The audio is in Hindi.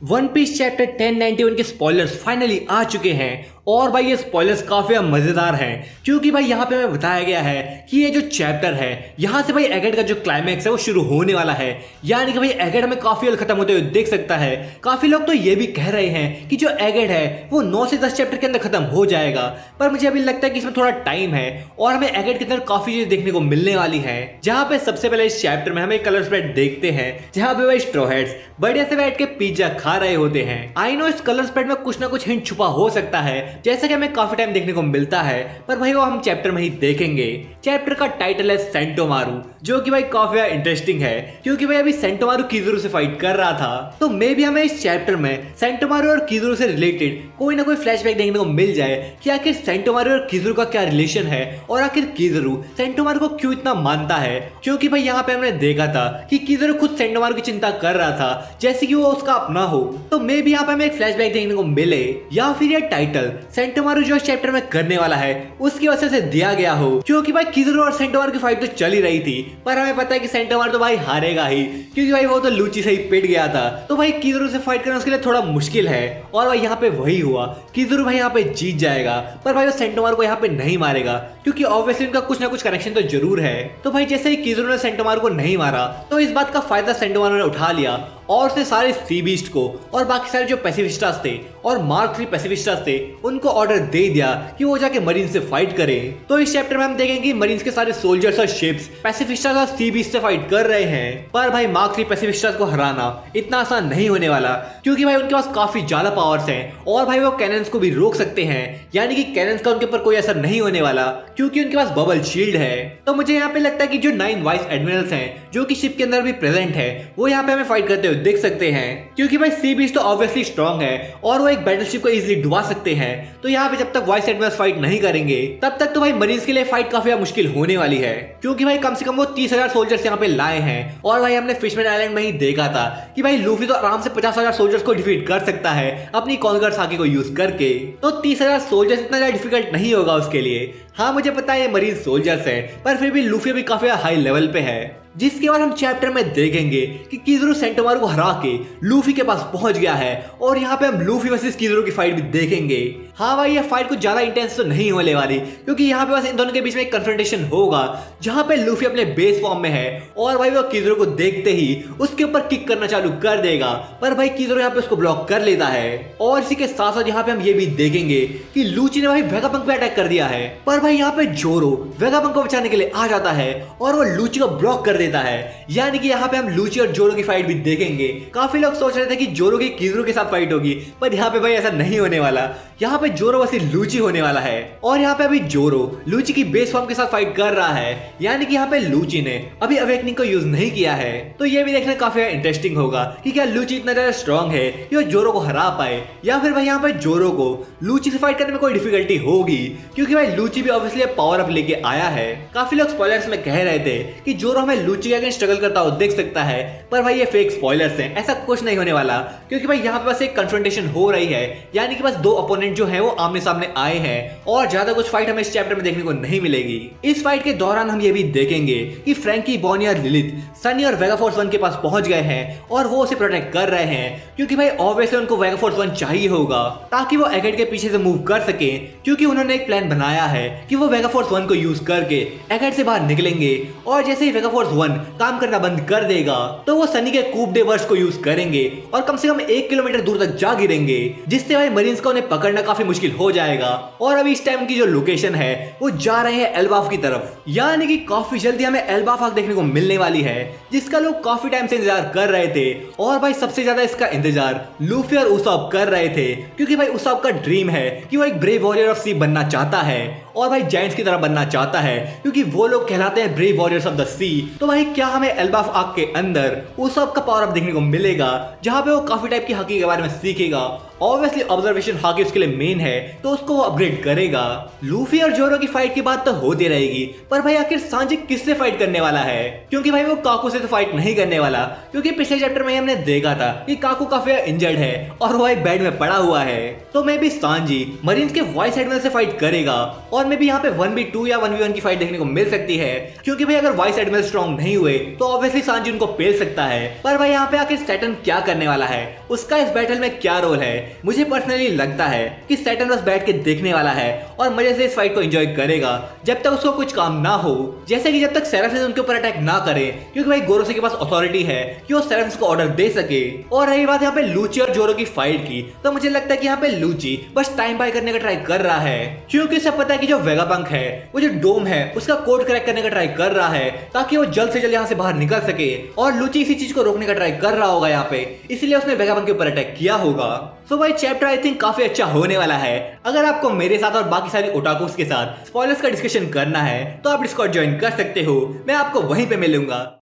वन पीस चैप्टर 1091 के स्पॉयलर्स फाइनली आ चुके हैं और भाई ये स्पॉयलर्स काफी मजेदार हैं क्योंकि भाई यहाँ पे हमें बताया गया है कि ये जो चैप्टर है यहाँ से भाई एगेट का जो क्लाइमैक्स है वो शुरू होने वाला है। यानी कि भाई एगेट हमें काफी जल्द खत्म होते हुए देख सकता है। काफी लोग तो ये भी कह रहे हैं कि जो एगेट है वो 9 से 10 चैप्टर के अंदर खत्म हो जाएगा, पर मुझे अभी लगता है कि इसमें थोड़ा टाइम है और हमें एगेट के अंदर काफी चीजें देखने को मिलने वाली है। जहाँ पे सबसे पहले इस चैप्टर में हमें कलर स्प्रेड देखते हैं जहाँ पे भाई स्ट्रॉ हेड्स बढ़िया से बैठ के पिज्जा खा रहे होते हैं। आई नो इस कलर स्प्रेड में कुछ ना कुछ हिंट छुपा हो सकता है जैसा कि हमें काफी टाइम देखने को मिलता है, पर भाई वो हम चैप्टर में ही देखेंगे। चैप्टर का टाइटल है सेंटोमारू, जो कि भाई काफी इंटरेस्टिंग है क्योंकि भाई अभी सेंटोमारू किज़ुरु से फाइट कर रहा था, तो मे भी हमें इस चैप्टर में सेंटोमारू और किज़ुरु से रिलेटेड कोई ना कोई फ्लैशबैक देखने को मिल जाए कि आखिर सेंटोमारू और किज़ुरु का क्या रिलेशन है और आखिर किज़ुरु सेंटोमारू को क्यों इतना मानता है। क्योंकि भाई यहाँ पे हमने देखा था कि किज़ुरु खुद सेंटोमारू की चिंता कर रहा था जैसे कि वो उसका अपना हो, तो मे भी यहाँ पे हमें एक फ्लैशबैक देखने को मिले या फिर ये टाइटल सेंटोमारू जो चैप्टर में करने वाला है उसकी वजह से दिया गया हो। क्योंकि भाई किज़ुरु और सेंटोमारू की फाइट तो चल ही रही थी, पर हमें पता है कि सेंटोमारू तो भाई हारेगा ही क्योंकि भाई वो तो लूची से ही पिट गया था, तो भाई किज़ुरु से फाइट करना उसके लिए थोड़ा मुश्किल है। और भाई यहाँ पे वही हुआ, किज़ुरु भाई यहाँ पे जीत जाएगा, पर भाई वो सेंटोमारू को यहाँ पे नहीं मारेगा क्योंकि ऑब्वियसली उनका कुछ ना कुछ कनेक्शन तो जरूर है। तो भाई जैसे ही किज़ुरु ने सेंटोमारू को नहीं मारा तो इस बात का फायदा सेंटोमारू ने उठा लिया और उसने सारे सी बीस्ट को और बाकी सारे जो पैसिफिस्टास थे और मार्क 3 पैसिफिस्टास थे उनको ऑर्डर दे दिया कि वो जाके मरीन से फाइट करें। तो इस चैप्टर में हम देखेंगे कि मरीन्स के सारे सोल्जर्स और शिप्स पैसिफिस्टास और सी बीस्ट से फाइट कर रहे हैं, पर भाई मार्क 3 पैसिफिस्टास को हराना इतना आसान नहीं होने वाला क्योंकि भाई उनके पास काफी ज्यादा पावर्स हैं और भाई वो कैनन्स को भी रोक सकते हैं। यानी कि कैनन्स का उनके ऊपर कोई असर नहीं होने वाला क्योंकि उनके पास बबल शील्ड है। तो मुझे यहाँ पे लगता है कि जो 9 वाइस एडमिरल्स हैं जो कि शिप के अंदर भी प्रेजेंट है वो यहाँ पे हमें फाइट करते हुए देख सकते हैं क्योंकि भाई सी बीस्ट तो ऑब्वियसली स्ट्रांग है और वो एक बैटलशिप को इजीली डुबा सकते हैं। तो यहाँ पे जब तक वाइस एडमिरल्स फाइट नहीं करेंगे तब तक तो भाई मरीन्स के लिए फाइट काफी मुश्किल होने वाली है क्योंकि भाई कम से कम वो 30,000 सोल्जर्स यहाँ पे लाए हैं। और भाई हमने फिशमैन आइलैंड में ही देखा था कि भाई लूफी तो आराम से 50,000 सोल्जर्स को डिफीट कर सकता है अपनी कॉन्कर साकी को यूज करके, तो 30,000 सोल्जर्स इतना ज्यादा डिफिकल्ट नहीं होगा उसके लिए। हाँ मुझे पता है ये मरीन सोल्जर्स हैं, पर फिर भी लूफी भी काफी हाई लेवल पे है। जिसके बाद हम चैप्टर में देखेंगे कि किज़ुरु सेंटोमारू को हरा के लूफी के पास पहुंच गया है और यहाँ पे हम लूफी वर्सेस किज़ुरु की फाइट भी देखेंगे। हाँ भाई ये फाइट कुछ ज्यादा इंटेंस तो नहीं होने वाली क्योंकि यहाँ पे बस इन दोनों के बीच में एक कन्फ्रंटेशन होगा जहाँ पे लूफी अपने बेस फॉर्म में है और भाई वो किज़ुरु को देखते ही उसके ऊपर किक करना चालू कर देगा, पर भाई किज़ुरु यहाँ पे उसको ब्लॉक कर लेता है। और इसी के साथ साथ यहाँ पे हम ये भी देखेंगे कि लूची ने भाई वेगापंक पे अटैक कर दिया है, पर भाई यहाँ पे जोरो वेगापंक को बचाने के लिए आ जाता है और वो लूची को ब्लॉक कर देता है। यानी कि यहाँ पे हम लूची और जोरो की फाइट भी देखेंगे। काफी लोग सोच रहे थे कि जोरो की किज़ुरु के साथ फाइट होगी, पर यहाँ पे भाई ऐसा नहीं होने वाला। यहाँ पे जोरो वैसे लूची होने वाला है और यहाँ पे अभी जोरो लूची की बेस फॉर्म के साथ फाइट कर रहा है। यानी कि यहाँ पे लूची ने अभी अवेकनिंग को यूज नहीं किया है, तो ये भी देखना काफी इंटरेस्टिंग होगा कि क्या लूची इतना ज्यादा स्ट्रॉन्ग है कि वो जोरो को हरा पाए या फिर भाई यहाँ पे जोरो को लूची से फाइट करने में कोई डिफिकल्टी होगी क्योंकि भाई लूची भी ऑब्वियसली पावर अप लेके आया है। काफी लोग स्पॉयलर्स में कह रहे थे कि जोरो हमें लूची के अगेंस्ट स्ट्रगल करता हुआ देख सकता है, पर भाई ये फेक स्पॉयलर्स हैं, ऐसा कुछ नहीं होने वाला क्योंकि भाई यहाँ पे बस एक कन्फ्रंटेशन हो रही है। यानी कि बस 2 अपोनेंट जो है वो आमने सामने आए हैं और ज्यादा कुछ फाइट हमें इस चैप्टर में देखने को नहीं मिलेगी। इस फाइट के दौरान हम ये भी देखेंगे कि फ्रैंकी, बॉनी और लिलिथ सनी और वेगाफोर्स 1 के पास पहुंच गए हैं और वो उसे प्रोटेक्ट कर रहे हैं क्योंकि भाई ऑब्वियसली उनको वेगाफोर्स 1 चाहिए होगा ताकि वो एगेट के पीछे से मूव कर सके, क्योंकि उन्होंने एक प्लान बनाया है कि वो वेगाफोर्स 1 को यूज करके एगेट से बाहर निकलेंगे और जैसे ही वेगाफोर्स 1 काम करना बंद कर देगा तो वो सनी के कूप डे बर्स्ट को यूज करेंगे और कम से कम 1 किलोमीटर दूर तक जा गिरेंगे, जिससे भाई मरीन्स को उन्हें पकड़ना काफी मुश्किल हो जाएगा। और अभी इस टाइम की जो लोकेशन है वो जा रहे हैं एल्बाफ की तरफ, यानी कि काफी जल्दी हमें एल्बाफ आग देखने को मिलने वाली है जिसका लोग काफी टाइम से इंतजार कर रहे थे। और भाई सबसे ज्यादा इसका इंतजार लूफी और उसॉप कर रहे थे क्योंकि भाई उसॉप का ड्रीम है कि वो एक ब्रेव वॉरियर ऑफ सी बनना चाहता है और भाई जायंट्स की तरह बनना चाहता है क्योंकि वो लोग कहलाते हैं ब्रेव वॉरियर्स ऑफ द सी। तो भाई क्या हमें एल्बाफ आग के अंदर उसॉप का पावर अप देखने को मिलेगा जहां पे वो काफी टाइप की हकी के बारे में सीखेगा। ऑब्वियसली ऑब्जर्वेशन हाकी उसके लिए मेन है तो उसको वो अपग्रेड करेगा। लूफी और जोरो की फाइट की बात तो होती रहेगी, पर भाई आखिर सांजी किससे फाइट करने वाला है क्योंकि भाई वो काकू से तो फाइट नहीं करने वाला क्योंकि पिछले चैप्टर में हमने देखा था कि काकू काफी इंजर्ड है और वो भाई बेड में पड़ा हुआ है। तो मे भी सांजी मरीन्स के वाइस एडमिरल से फाइट करेगा और मे भी यहाँ पे 1v2 या 1v1 की फाइट देखने को मिल सकती है क्योंकि भाई अगर वाइस एडमिरल स्ट्रॉन्ग नहीं हुए तो ऑब्वियसली सांजी उनको पेल सकता है। पर भाई यहाँ पे आखिर सैटर्न क्या करने वाला है, उसका इस बैटल में क्या रोल है? मुझे पर्सनली लगता है कि सैटर्न बस बैठ के देखने वाला है और मजे से इस फाइट को एंजॉय करेगा जब तक उसको कुछ काम ना हो, जैसे कि जब तक सेराफिस उनके ऊपर अटैक ना करे, क्योंकि भाई गोरोसे के पास अथॉरिटी है कि वो सेराफिस को ऑर्डर दे सके। और रही बात यहाँ पे लूची और जोरो की फाइट की, तो मुझे लगता है कि यहाँ पे लूची बस टाइम बाय करने का ट्राई कर रहा है, क्योंकि उसे पता है कि जो वेगापंक है वो जो डोम है उसका कोड क्रैक करने का ट्राई कर रहा है ताकि वो जल्द से जल्द यहाँ से बाहर निकल सके। और लूची इसी चीज को रोकने का ट्राई कर रहा होगा यहाँ पे, इसलिए उसने वेगापंक के ऊपर अटैक किया होगा। सो भाई चैप्टर आई थिंक काफी अच्छा होने वाला है। अगर आपको मेरे साथ और बाकी सारी ओटाकुस के साथ स्पॉयलर्स का डिस्कशन करना है तो आप डिस्कॉर्ड ज्वाइन कर सकते हो, मैं आपको वहीं पे मिलूंगा।